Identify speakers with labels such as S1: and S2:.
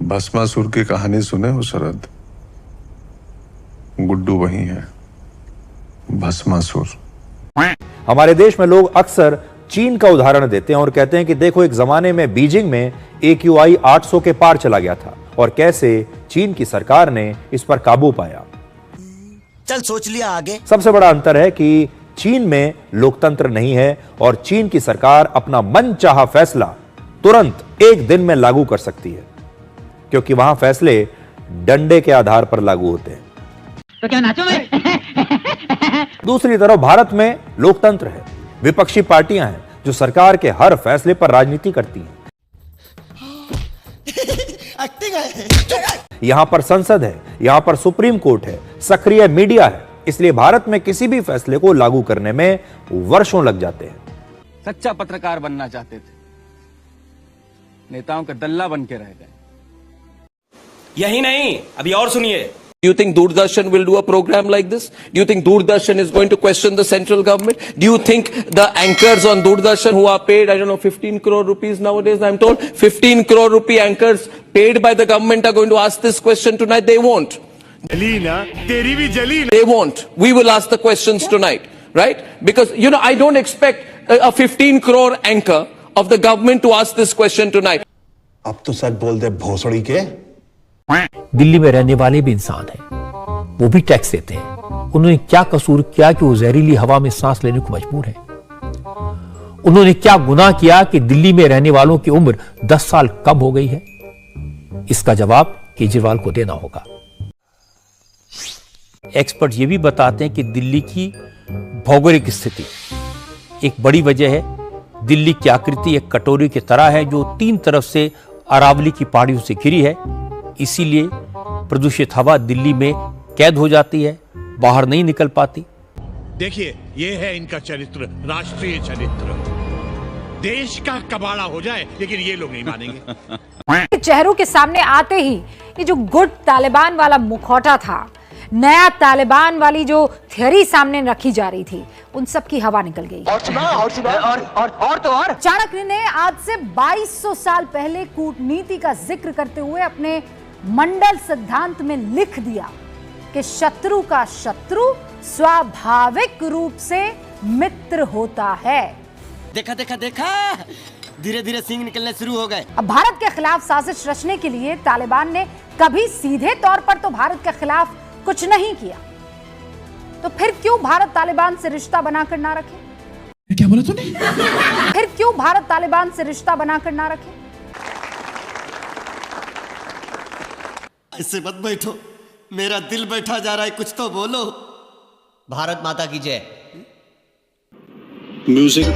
S1: भस्मासुर की कहानी सुने हो शरद? गुड्डू वही है, भस्मासुर।
S2: हमारे देश में लोग अक्सर चीन का उदाहरण देते हैं और कहते हैं कि देखो एक जमाने में बीजिंग में AQI 800 के पार चला गया था और कैसे चीन की सरकार ने इस पर काबू पाया।
S3: चल सोच लिया आगे।
S2: सबसे बड़ा अंतर है कि चीन में लोकतंत्र नहीं है और चीन की सरकार अपना मनचाहा फैसला तुरंत एक दिन में लागू कर सकती है, क्योंकि वहां फैसले डंडे के आधार पर लागू होते हैं।
S4: तो क्या नाचो मैं?
S2: दूसरी तरफ भारत में लोकतंत्र है, विपक्षी पार्टियां हैं जो सरकार के हर फैसले पर राजनीति करती हैं। यहां पर संसद है, यहां पर सुप्रीम कोर्ट है, सक्रिय मीडिया है, इसलिए भारत में किसी भी फैसले को लागू करने में वर्षों लग जाते हैं।
S5: सच्चा पत्रकार बनना चाहते थे, नेताओं का दल्ला बन के रह गए।
S6: यही नहीं, अभी और सुनिए। Do you think Doordarshan will do a program like this? Do you think Doordarshan is going to question the central government? Do you think the anchors on Doordarshan who are paid, I don't know, 15 crore rupees nowadays, I'm told, 15 crore rupee anchors paid by the government are going to ask this question tonight? They won't. They won't. We will ask the questions tonight, right? Because, you know, I don't expect a 15 crore anchor of the government to ask this question tonight.
S3: अब तो सच बोल दे भोसड़ी के।
S7: दिल्ली में रहने वाले भी इंसान हैं, वो भी टैक्स देते हैं। उन्होंने क्या कसूर किया कि वो जहरीली हवा में सांस लेने को मजबूर है? उन्होंने क्या गुनाह किया कि दिल्ली में रहने वालों की उम्र 10 साल कम हो गई है? इसका जवाब केजरीवाल को देना होगा। एक्सपर्ट ये भी बताते हैं कि दिल्ली की भौगोलिक स्थिति एक बड़ी वजह है। दिल्ली की आकृति एक कटोरी की तरह है जो 3 तरफ से अरावली की पहाड़ियों से घिरी है, इसीलिए प्रदूषित हवा दिल्ली में कैद हो जाती है, बाहर नहीं निकल पाती।
S8: देखिए, ये है इनका चरित्र, राष्ट्रीय चरित्र। देश का कबाड़ा हो जाए, लेकिन ये लोग नहीं मानेंगे।
S9: चेहरों के सामने आते ही ये जो गुड तालिबान वाला मुखौटा था, नया तालिबान वाली जो थ्योरी सामने रखी जा रही थी, उन सब की हवा निकल गई। और चाणक्य ने आज से 2200 साल पहले कूटनीति का जिक्र करते हुए अपने मंडल सिद्धांत में लिख दिया कि शत्रु का शत्रु स्वाभाविक रूप से मित्र होता है।
S3: देखा देखा देखा, धीरे धीरे सींग निकलने शुरू हो गए।
S9: अब भारत के खिलाफ साजिश रचने के लिए तालिबान ने कभी सीधे तौर पर तो भारत के खिलाफ कुछ नहीं किया, तो फिर क्यों भारत तालिबान से रिश्ता बनाकर ना रखे?
S8: क्या बोला तूने?
S9: फिर क्यों भारत तालिबान से रिश्ता बनाकर ना रखे?
S3: ऐसे मत बैठो, मेरा दिल बैठा जा रहा है, कुछ तो बोलो। भारत माता की जय।
S8: म्यूजिक।